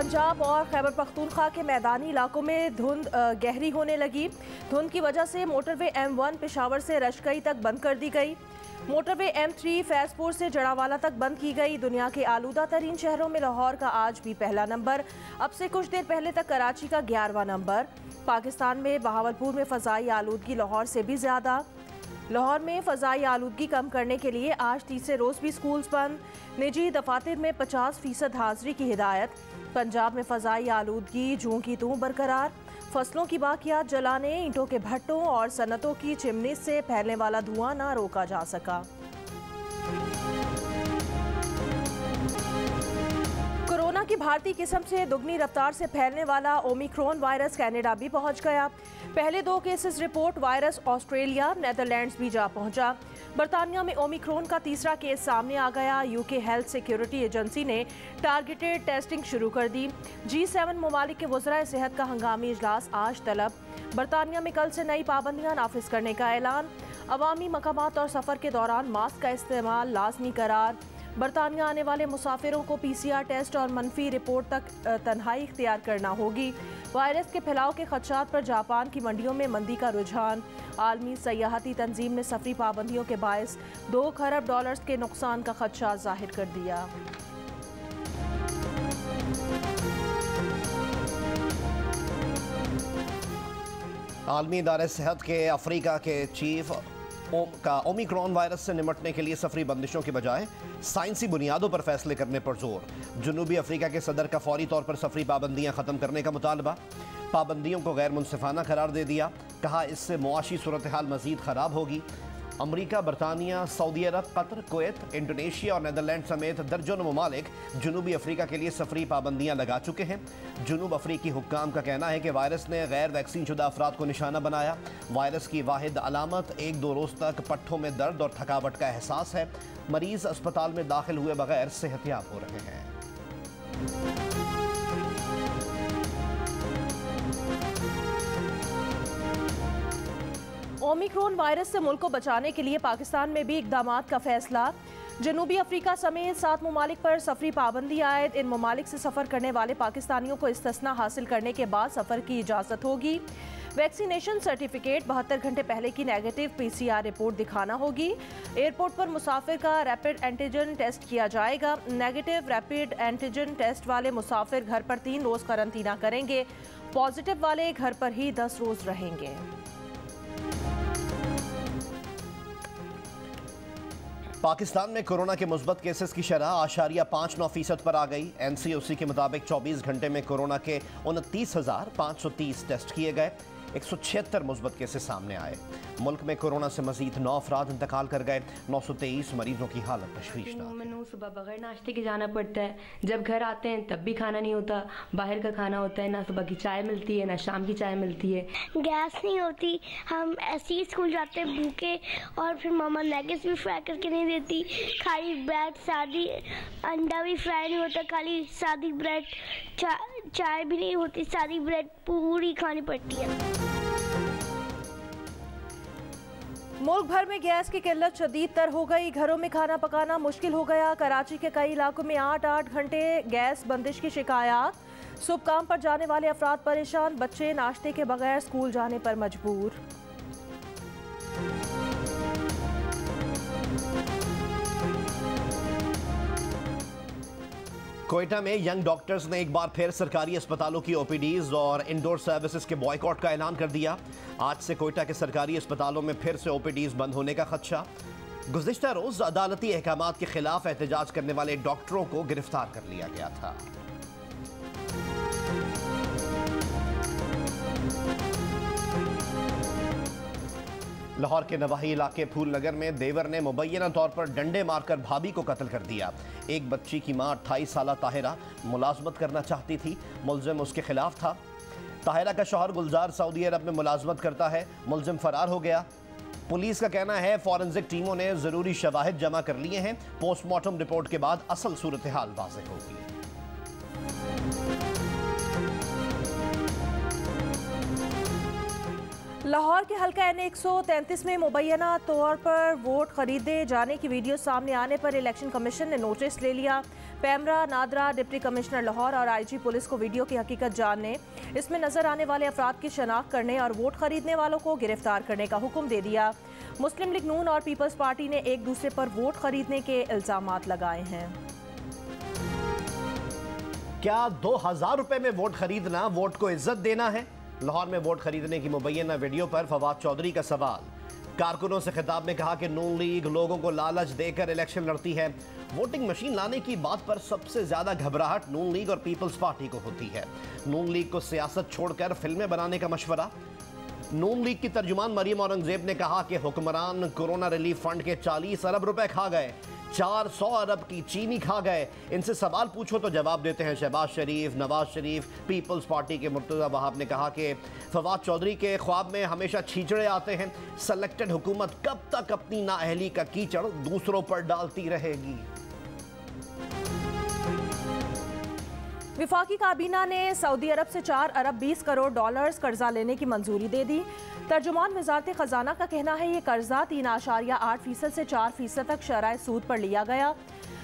पंजाब और खैबर पख्तूनख्वा के मैदानी इलाकों में धुंध गहरी होने लगी। धुंध की वजह से मोटरवे M1 पेशावर से रशकई तक बंद कर दी गई। मोटरवे M3 फैजपुर से जड़ावाला तक बंद की गई। दुनिया के आलूदा तरीन शहरों में लाहौर का आज भी पहला नंबर, अब से कुछ देर पहले तक कराची का 11वां नंबर। पाकिस्तान में बहावलपुर में फ़ज़ाई आलूदगी लाहौर से भी ज़्यादा। लाहौर में फ़ज़ाई आलूदगी कम करने के लिए आज तीसरे रोज़ भी स्कूल्स बंद। निजी दफातर में 50% हाजिरी की हिदायत। पंजाब में फ़ज़ाई आलूदगी जूं की तूं बरकरार। फसलों की बाकियात जलाने, ईंटों के भट्टों और सनतों की चिमनी से फैलने वाला धुआं ना रोका जा सका। कोरोना की भारतीय किस्म से दुगनी रफ्तार से फैलने वाला ओमिक्रॉन वायरस कनाडा भी पहुंच गया। पहले 2 cases report. Virus Australia, Netherlands भी जा पहुंचा। बरतानिया में ओमिक्रॉन का तीसरा केस सामने आ गया। यूके हेल्थ सिक्योरिटी एजेंसी ने टारगेटेड टेस्टिंग शुरू कर दी। G7 ममालिक के वज़राए सेहत का हंगामी इजलास आज तलब। बरतानिया में कल से नई पाबंदियां नाफिज करने का ऐलान। अवामी मकामात और सफ़र के दौरान मास्क का इस्तेमाल लाजमी करार। बरतानिया आने वाले मुसाफिरों को PCR टेस्ट और मनफी रिपोर्ट तक तन्हाई इख्तियार करना होगी। वायरस के फैलाव के खदशात पर जापान की मंडियों में मंदी का रुझान। आलमी सयाहती तंजीम ने सफरी पाबंदियों के बायस $2 खरब के नुकसान का खदशा जाहिर कर दिया। आलमी इदारे सेहत के अफ्रीका के चीफ का ओमिक्रॉन वायरस से निपटने के लिए सफरी बंदिशों के बजाय साइंसी बुनियादों पर फैसले करने पर जोर। जनूबी अफ्रीका के सदर का फौरी तौर पर सफरी पाबंदियां ख़त्म करने का मुतालबा। पाबंदियों को गैर मुनसिफाना करार दे दिया। कहा इससे मुआशी सूरत हाल मज़ीद ख़राब होगी। अमरीका, बरतानिया, सऊदी अरब, कतर, कुवैत, इंडोनेशिया और नीदरलैंड समेत दर्जनों ममालिक जनूबी अफ्रीका के लिए सफरी पाबंदियां लगा चुके हैं। जनूब अफ्रीकी हुक्काम का कहना है कि वायरस ने गैर वैक्सीन शुदा अफराद को निशाना बनाया। वायरस की वाहिद अलामत 1-2 रोज़ तक पट्ठों में दर्द और थकावट का एहसास है। मरीज अस्पताल में दाखिल हुए बगैर सेहतयाब हो रहे हैं। ओमिक्रॉन वायरस से मुल्क को बचाने के लिए पाकिस्तान में भी इक़दामात का फैसला। जनूबी अफ्रीका समेत 7 ममालिक पर सफरी पाबंदी आयद। इन ममालिक से सफ़र करने वाले पाकिस्तानियों को इस्तिस्ना हासिल करने के बाद सफ़र की इजाज़त होगी। वैक्सीनेशन सर्टिफिकेट 72 घंटे पहले की नेगेटिव PCR रिपोर्ट दिखाना होगी। एयरपोर्ट पर मुसाफिर का रैपिड एंटीजन टेस्ट किया जाएगा। नेगेटिव रैपिड एंटीजन टेस्ट वाले मुसाफिर घर पर 3 रोज़ करंतना करेंगे। पॉजिटिव वाले घर पर ही 10 रोज़ रहेंगे। पाकिस्तान में कोरोना के मुस्बत केसेस की शरह 8.59% पर आ गई। NCOC के मुताबिक 24 घंटे में कोरोना के 29,530 टेस्ट किए गए। 176 मुस्बत केसेस सामने आए। मुल्क में कोरोना से मजीद 9 अफराद इंतकाल कर गए। 923 मरीजों की हालत तशवीशनाक है। सुबह बगैर नाश्ते के जाना पड़ता है। जब घर आते हैं तब भी खाना नहीं होता, बाहर का खाना होता है। ना सुबह की चाय मिलती है, ना शाम की चाय मिलती है। गैस नहीं होती, हम ऐसे ही स्कूल जाते हैं भूखे। और फिर मामा लेग्स भी फ्राई करके नहीं देती। खाली ब्रेड, सादी अंडा भी फ्राई नहीं होता, खाली सादी ब्रेड। चाय भी नहीं होती, सादी ब्रेड पूरी खानी पड़ती है। मुल्क भर में गैस की किल्लत शदीद तर हो गई। घरों में खाना पकाना मुश्किल हो गया। कराची के कई इलाकों में 8-8 घंटे गैस बंदिश की शिकायत। सुबह काम पर जाने वाले अफराद परेशान। बच्चे नाश्ते के बगैर स्कूल जाने पर मजबूर। कोयटा में यंग डॉक्टर्स ने एक बार फिर सरकारी अस्पतालों की OPDs और इंडोर सर्विसेज के बॉयकॉट का ऐलान कर दिया। आज से कोयटा के सरकारी अस्पतालों में फिर से OPDs बंद होने का खदशा। गुज़िश्ता रोज अदालती अहकामात के खिलाफ एहतजाज करने वाले डॉक्टरों को गिरफ्तार कर लिया गया था। लाहौर के नवाही इलाके फूल नगर में देवर ने मुबैना तौर पर डंडे मारकर भाभी को कत्ल कर दिया। एक बच्ची की मां 28 साला ताहिरा मुलाजमत करना चाहती थी। मुलजिम उसके खिलाफ था। ताहिरा का शौहर गुलजार सऊदी अरब में मुलाजमत करता है। मुलजिम फरार हो गया। पुलिस का कहना है फॉरेंसिक टीमों ने जरूरी शवाहिद जमा कर लिए हैं। पोस्टमार्टम रिपोर्ट के बाद असल सूरत हाल वाज़ेह होगी। लाहौर के हल्का N133 में मुबैना तौर पर वोट खरीदे जाने की वीडियो सामने आने पर इलेक्शन कमीशन ने नोटिस ले लिया। पैमरा नादरा डिप्टी कमिश्नर लाहौर और IG पुलिस को वीडियो की हकीकत जानने, इसमें नजर आने वाले अफराद की शनाख्त करने और वोट खरीदने वालों को गिरफ्तार करने का हुक्म दे दिया। मुस्लिम लीग नून और पीपल्स पार्टी ने एक दूसरे पर वोट खरीदने के इल्जामात लगाए हैं। क्या 2000 रुपए में वोट खरीदना वोट को इज्जत देना है? लाहौर में वोट खरीदने की मुबैना वीडियो पर फवाद चौधरी का सवाल। कारकुनों से खिताब में कहा कि नून लीग लोगों को लालच देकर इलेक्शन लड़ती है। वोटिंग मशीन लाने की बात पर सबसे ज्यादा घबराहट नून लीग और पीपल्स पार्टी को होती है। नून लीग को सियासत छोड़कर फिल्में बनाने का मशवरा। नून लीग की तर्जुमान मरियम औरंगजेब ने कहा कि हुक्मरान कोरोना रिलीफ फंड के 40 अरब रुपए खा गए, 400 अरब की चीनी खा गए। इनसे सवाल पूछो तो जवाब देते हैं शहबाज शरीफ, नवाज शरीफ। पीपल्स पार्टी के मुर्तज़ा वहाब ने कहा कि फवाद चौधरी के ख्वाब में हमेशा छींचड़े आते हैं। सेलेक्टेड हुकूमत कब तक अपनी नाअहली का कीचड़ दूसरों पर डालती रहेगी? विफाकी काबीना ने सऊदी अरब से 4 अरब 20 करोड़ डॉलर्स कर्जा लेने की मंजूरी दे दी। तर्जुमान वजारत खजाना का कहना है ये कर्जा 3.8% से 4% तक शरह सूद पर लिया गया।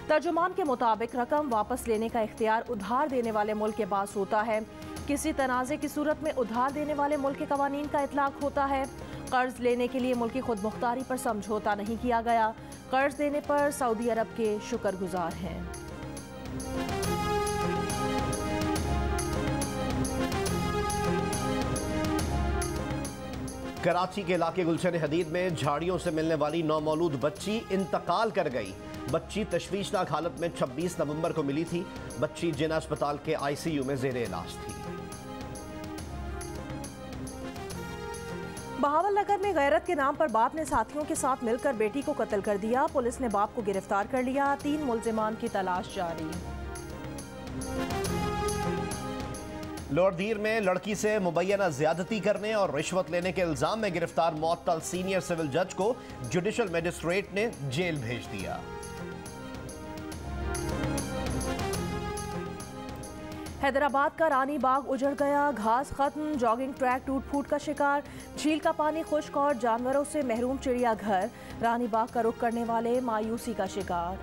तर्जुमान के मुताबिक रकम वापस लेने का इख्तियार उधार देने वाले मुल्क के पास होता है। किसी तनाज़े की सूरत में उधार देने वाले मुल्क के कवानीन का इतलाक होता है। कर्ज लेने के लिए मुल्क की खुद मुख्तारी पर समझौता नहीं किया गया। कर्ज देने पर सऊदी अरब के शुक्रगुजार हैं। कराची के इलाके गुलशन हदीद में झाड़ियों से मिलने वाली नौमौलूद बच्ची इंतकाल कर गई। बच्ची तशवीशनाक हालत में 26 नवंबर को मिली थी। बच्ची जिना अस्पताल के ICU में जेर इलाज थी। बहावलनगर में गैरत के नाम पर बाप ने साथियों के साथ मिलकर बेटी को कत्ल कर दिया। पुलिस ने बाप को गिरफ्तार कर लिया। 3 मुल्जिमान की तलाश जारी। लोअरदीर में लड़की से मुबैना ज्यादती करने और रिश्वत लेने के इल्जाम में गिरफ्तार मुअत्तल सीनियर सिविल जज को जुडिशल मजिस्ट्रेट ने जेल भेज दिया। हैदराबाद का रानी बाग उजड़ गया, घास खत्म, जॉगिंग ट्रैक टूट फूट का शिकार, झील का पानी खुश्क और जानवरों से महरूम चिड़ियाघर। रानी बाग का रुख करने वाले मायूसी का शिकार।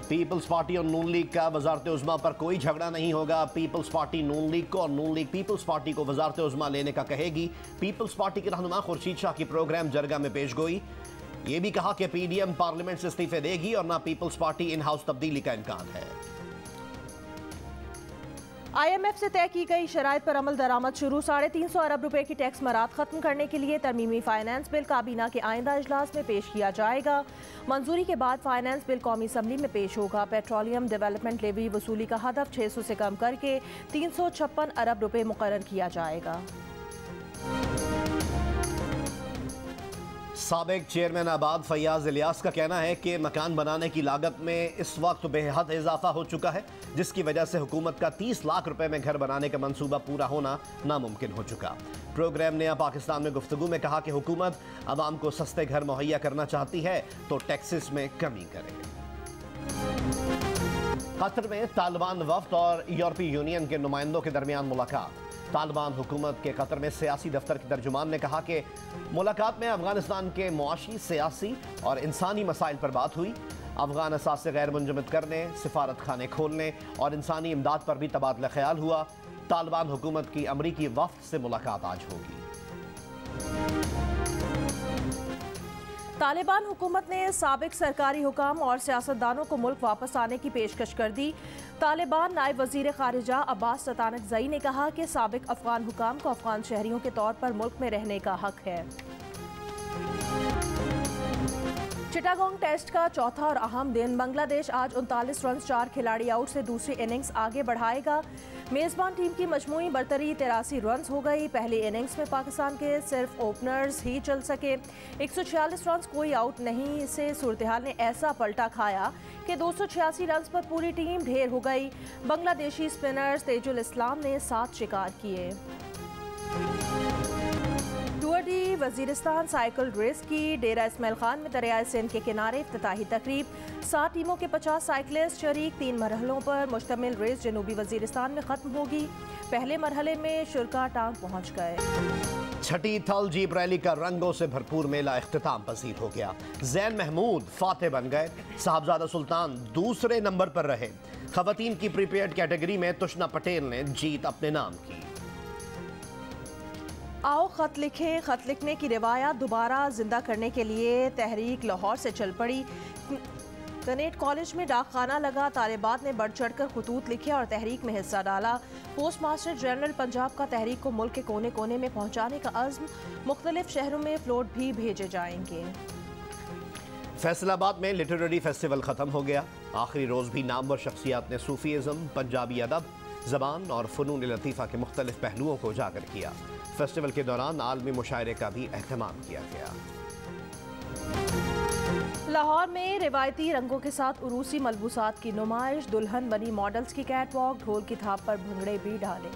पीपल्स पार्टी और नून लीग का वजारत उज़्मा पर कोई झगड़ा नहीं होगा। पीपल्स पार्टी नून लीग को और नून लीग पीपल्स पार्टी को वजारत उज़्मा लेने का कहेगी। पीपल्स पार्टी के रहनुमा खुर्शीद शाह की प्रोग्राम जरगा में पेश गोई। ये भी कहा कि PDM पार्लियामेंट से इस्तीफे देगी और ना पीपल्स पार्टी इन हाउस तब्दीली का इम्कान है। IMF से तय की गई शराइत पर अमल दरामद शुरू। 350 अरब रुपए की टैक्स मराद खत्म करने के लिए तरमीमी फाइनेंस बिल काबीना के आइंदा इजलास में पेश किया जाएगा। मंजूरी के बाद फाइनेंस बिल कौमी असम्बली में पेश होगा। पेट्रोलियम डेवलपमेंट लेवी वसूली का हदफ 600 से कम करके 356 अरब रुपए मुकर्रर किया जाएगा। साबिक चेयरमैन आबाद फैयाज इलियास का कहना है कि मकान बनाने की लागत में इस वक्त बेहद इजाफा हो चुका है, जिसकी वजह से हुकूमत का 30 लाख रुपए में घर बनाने का मंसूबा पूरा होना नामुमकिन हो चुका। प्रोग्राम नया पाकिस्तान में गुफ्तगू में कहा कि हुकूमत आवाम को सस्ते घर मुहैया करना चाहती है तो टैक्सेस में कमी करे। कतर में तालिबान वफ्द और यूरोपीय यूनियन के नुमाइंदों के दरमियान मुलाकात। तालिबान हुकूमत के कतर में सियासी दफ्तर के तर्जुमान ने कहा कि मुलाकात में अफगानिस्तान के मुआशी, सियासी और इंसानी मसाइल पर बात हुई। अफगान असास से गैर मुंजमद करने, सिफारत खाने खोलने और इंसानी इमदाद पर भी तबादला ख्याल हुआ। तालिबान हुकूमत की अमरीकी वफ्द से मुलाकात आज होगी। तालिबान हुकूमत ने साबिक सरकारी हुकाम और सियासतदानों को मुल्क वापस आने की पेशकश कर दी। तालिबान नायब वजीर खारिजा अब्बास सतानकज़ई ने कहा कि साबिक अफगान हुकाम को अफगान शहरियों के तौर पर मुल्क में रहने का हक है। चिटागोंग टेस्ट का चौथा और अहम दिन। बांग्लादेश आज 39 रन 4 खिलाड़ी आउट से दूसरी इनिंग्स आगे बढ़ाएगा। मेज़बान टीम की मजमूई बरतरी 83 रन हो गई। पहली इनिंग्स में पाकिस्तान के सिर्फ ओपनर्स ही चल सके। 146 रन कोई आउट नहीं से सूरत-ए-हाल ने ऐसा पलटा खाया कि 286 रन पर पूरी टीम ढेर हो गई। बांग्लादेशी स्पिनर्स तेजुल इस्लाम ने 7 शिकार किए। Tour de Waziristan cycle race की डेरा इस्माइल खान में दरियाए सिंध के किनारे इफ्तिताही तकरीब। 7 टीमों के 50 साइकिलिस्ट शरीक 3 मरहलों पर मुश्तमिल रेस जनूबी वजीरिस्तान में ख़त्म होगी। पहले मरहले में शुरका टांग पहुँच गए। छठी थल जीप रैली का रंगों से भरपूर मेला इख्तिताम पसीर हो गया। जैन महमूद फाते बन गए, साहबजादा सुल्तान दूसरे नंबर पर रहे। खवातीन की प्रीपेड कैटेगरी में तुष्ना पटेल ने जीत अपने नाम की। आओ खत लिखें, खत लिखने की रिवायत दोबारा जिंदा करने के लिए तहरीक लाहौर से चल पड़ी। कनेट कॉलेज में डाकखाना लगा, तालिबात ने बढ़ चढ़कर खतूत लिखे और तहरीक में हिस्सा डाला। पोस्ट मास्टर जनरल पंजाब का तहरीक को मुल्क के कोने कोने में पहुंचाने का अज़्म, मुख्तलिफ शहरों में फ्लोट भी भेजे जाएंगे। फैसलाबाद में लिटरेरी फेस्टिवल खत्म हो गया। आखिरी रोज भी नामवर शख्सियात ने सूफीज़म, पंजाबी अदब, ज़बान और फ़नून लतीफ़ा के मुख्तलिफ पहलुओं को उजागर किया। फेस्टिवल के दौरान आलमी मुशायरे का भी अहतमाम किया गया। लाहौर में रिवायती रंगों के साथ उरूसी मलबूसात की नुमाइश, दुल्हन बनी मॉडल्स की कैटवॉक, ढोल की थाप पर भंगड़े भी डाले।